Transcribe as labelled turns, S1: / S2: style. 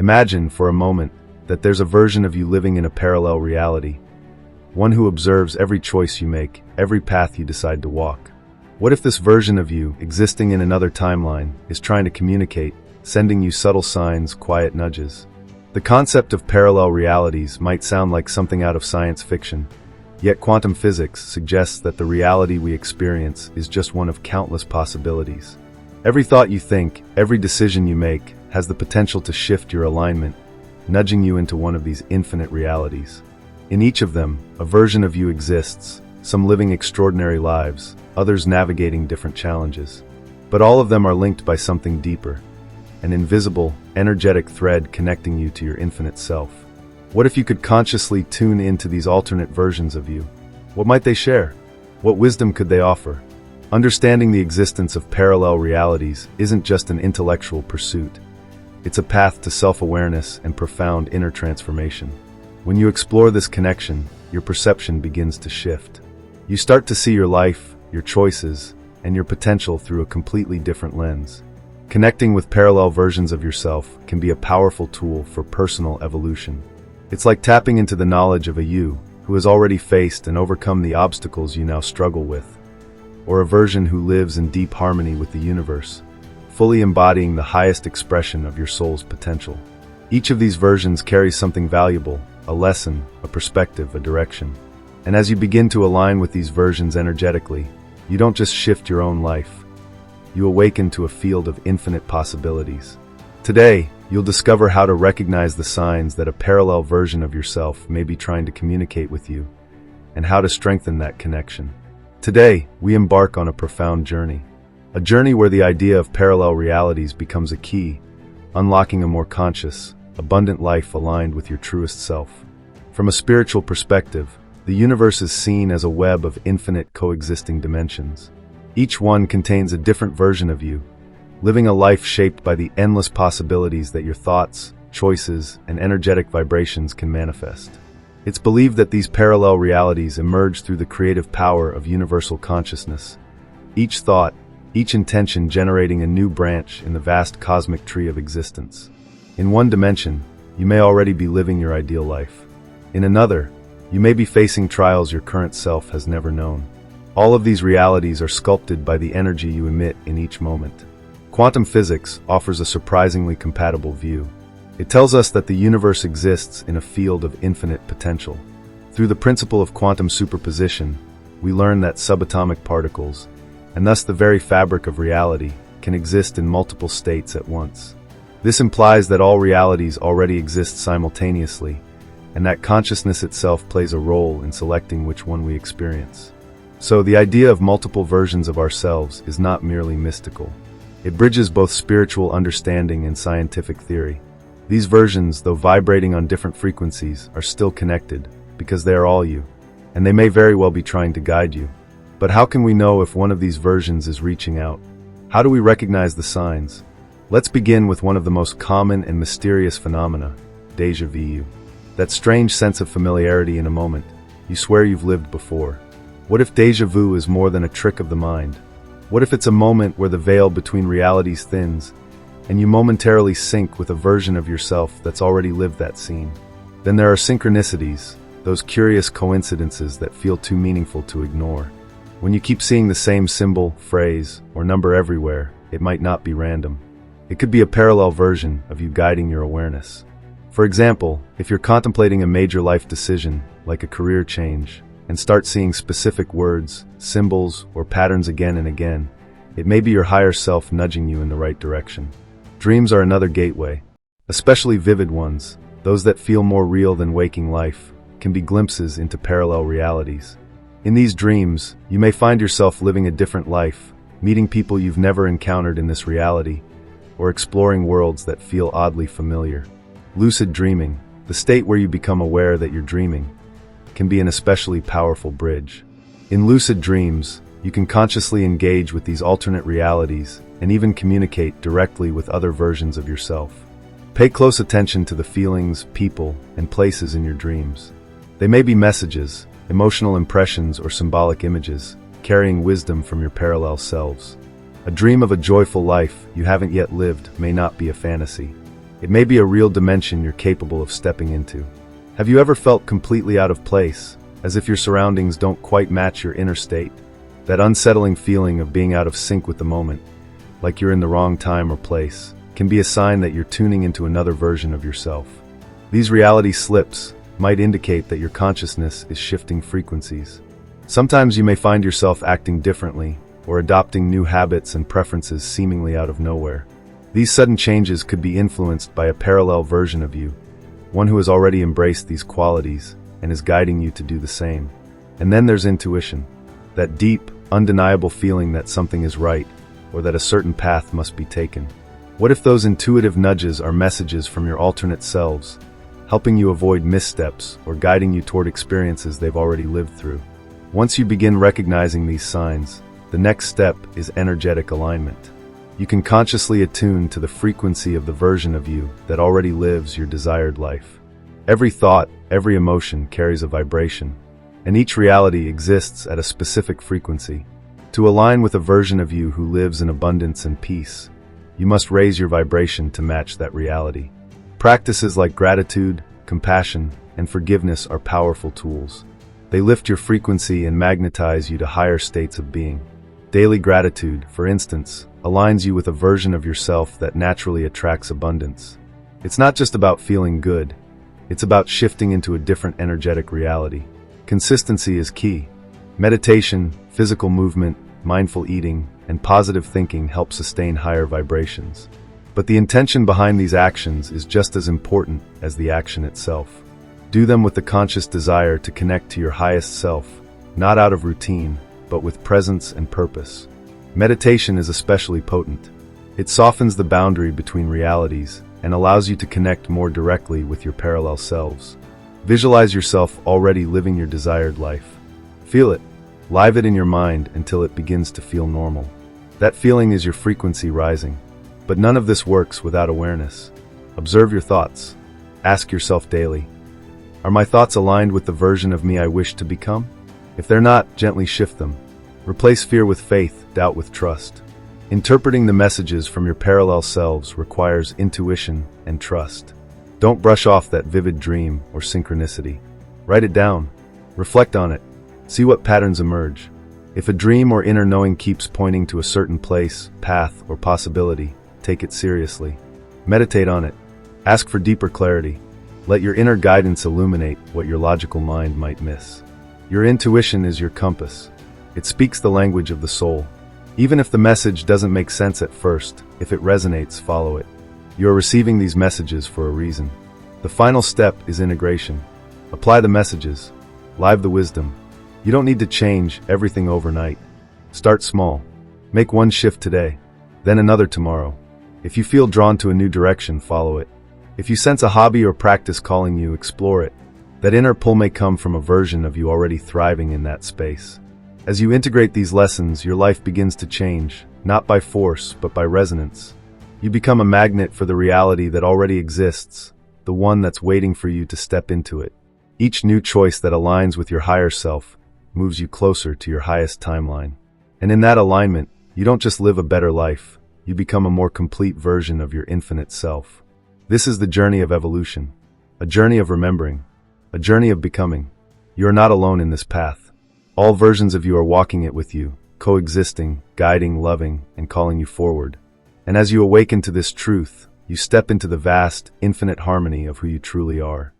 S1: Imagine, for a moment, that there's a version of you living in a parallel reality, one who observes every choice you make, every path you decide to walk. What if this version of you, existing in another timeline, is trying to communicate, sending you subtle signs, quiet nudges? The concept of parallel realities might sound like something out of science fiction, yet quantum physics suggests that the reality we experience is just one of countless possibilities. Every thought you think, every decision you make, has the potential to shift your alignment, nudging you into one of these infinite realities. In each of them, a version of you exists, some living extraordinary lives, others navigating different challenges. But all of them are linked by something deeper, an invisible, energetic thread connecting you to your infinite self. What if you could consciously tune into these alternate versions of you? What might they share? What wisdom could they offer? Understanding the existence of parallel realities isn't just an intellectual pursuit. It's a path to self-awareness and profound inner transformation. When you explore this connection, your perception begins to shift. You start to see your life, your choices, and your potential through a completely different lens. Connecting with parallel versions of yourself can be a powerful tool for personal evolution. It's like tapping into the knowledge of a you who has already faced and overcome the obstacles you now struggle with, or a version who lives in deep harmony with the universe, fully embodying the highest expression of your soul's potential. Each of these versions carries something valuable, a lesson, a perspective, a direction. And as you begin to align with these versions energetically, you don't just shift your own life. You awaken to a field of infinite possibilities. Today, you'll discover how to recognize the signs that a parallel version of yourself may be trying to communicate with you, and how to strengthen that connection. Today, we embark on a profound journey. A journey where the idea of parallel realities becomes a key, unlocking a more conscious, abundant life aligned with your truest self. From a spiritual perspective, the universe is seen as a web of infinite coexisting dimensions. Each one contains a different version of you, living a life shaped by the endless possibilities that your thoughts, choices, and energetic vibrations can manifest. It's believed that these parallel realities emerge through the creative power of universal consciousness. Each thought, each intention generating a new branch in the vast cosmic tree of existence. In one dimension, you may already be living your ideal life. In another, you may be facing trials your current self has never known. All of these realities are sculpted by the energy you emit in each moment. Quantum physics offers a surprisingly compatible view. It tells us that the universe exists in a field of infinite potential. Through the principle of quantum superposition, we learn that subatomic particles, and thus the very fabric of reality, can exist in multiple states at once. This implies that all realities already exist simultaneously, and that consciousness itself plays a role in selecting which one we experience. So the idea of multiple versions of ourselves is not merely mystical. It bridges both spiritual understanding and scientific theory. These versions, though vibrating on different frequencies, are still connected, because they are all you, and they may very well be trying to guide you. But how can we know if one of these versions is reaching out? How do we recognize the signs? Let's begin with one of the most common and mysterious phenomena, déjà vu. That strange sense of familiarity in a moment. You swear you've lived before. What if déjà vu is more than a trick of the mind? What if it's a moment where the veil between realities thins, and you momentarily sync with a version of yourself that's already lived that scene? Then there are synchronicities, those curious coincidences that feel too meaningful to ignore. When you keep seeing the same symbol, phrase, or number everywhere, it might not be random. It could be a parallel version of you guiding your awareness. For example, if you're contemplating a major life decision, like a career change, and start seeing specific words, symbols, or patterns again and again, it may be your higher self nudging you in the right direction. Dreams are another gateway. Especially vivid ones, those that feel more real than waking life, can be glimpses into parallel realities. In these dreams, you may find yourself living a different life, meeting people you've never encountered in this reality, or exploring worlds that feel oddly familiar. Lucid dreaming, the state where you become aware that you're dreaming, can be an especially powerful bridge. In lucid dreams, you can consciously engage with these alternate realities and even communicate directly with other versions of yourself. Pay close attention to the feelings, people, and places in your dreams. They may be messages, emotional impressions, or symbolic images, carrying wisdom from your parallel selves. A dream of a joyful life you haven't yet lived may not be a fantasy. It may be a real dimension you're capable of stepping into. Have you ever felt completely out of place, as if your surroundings don't quite match your inner state? That unsettling feeling of being out of sync with the moment, like you're in the wrong time or place, can be a sign that you're tuning into another version of yourself. These reality slips might indicate that your consciousness is shifting frequencies. Sometimes you may find yourself acting differently or adopting new habits and preferences seemingly out of nowhere. These sudden changes could be influenced by a parallel version of you, one who has already embraced these qualities and is guiding you to do the same. And then there's intuition, that deep, undeniable feeling that something is right or that a certain path must be taken. What if those intuitive nudges are messages from your alternate selves, helping you avoid missteps or guiding you toward experiences they've already lived through? Once you begin recognizing these signs, the next step is energetic alignment. You can consciously attune to the frequency of the version of you that already lives your desired life. Every thought, every emotion carries a vibration, and each reality exists at a specific frequency. To align with a version of you who lives in abundance and peace, you must raise your vibration to match that reality. Practices like gratitude, compassion, and forgiveness are powerful tools. They lift your frequency and magnetize you to higher states of being. Daily gratitude, for instance, aligns you with a version of yourself that naturally attracts abundance. It's not just about feeling good, it's about shifting into a different energetic reality. Consistency is key. Meditation, physical movement, mindful eating, and positive thinking help sustain higher vibrations. But the intention behind these actions is just as important as the action itself. Do them with the conscious desire to connect to your highest self, not out of routine, but with presence and purpose. Meditation is especially potent. It softens the boundary between realities and allows you to connect more directly with your parallel selves. Visualize yourself already living your desired life. Feel it. Live it in your mind until it begins to feel normal. That feeling is your frequency rising. But none of this works without awareness. Observe your thoughts. Ask yourself daily, are my thoughts aligned with the version of me I wish to become? If they're not, gently shift them. Replace fear with faith, doubt with trust. Interpreting the messages from your parallel selves requires intuition and trust. Don't brush off that vivid dream or synchronicity. Write it down. Reflect on it. See what patterns emerge. If a dream or inner knowing keeps pointing to a certain place, path, or possibility, take it seriously. Meditate on it. Ask for deeper clarity. Let your inner guidance illuminate what your logical mind might miss. Your intuition is your compass. It speaks the language of the soul. Even if the message doesn't make sense at first, if it resonates, follow it. You are receiving these messages for a reason. The final step is integration. Apply the messages. Live the wisdom. You don't need to change everything overnight. Start small. Make one shift today, then another tomorrow. If you feel drawn to a new direction, follow it. If you sense a hobby or practice calling you, explore it. That inner pull may come from a version of you already thriving in that space. As you integrate these lessons, your life begins to change, not by force, but by resonance. You become a magnet for the reality that already exists, the one that's waiting for you to step into it. Each new choice that aligns with your higher self moves you closer to your highest timeline. And in that alignment, you don't just live a better life, you become a more complete version of your infinite self. This is the journey of evolution, a journey of remembering, a journey of becoming. You are not alone in this path. All versions of you are walking it with you, coexisting, guiding, loving, and calling you forward. And as you awaken to this truth, you step into the vast, infinite harmony of who you truly are.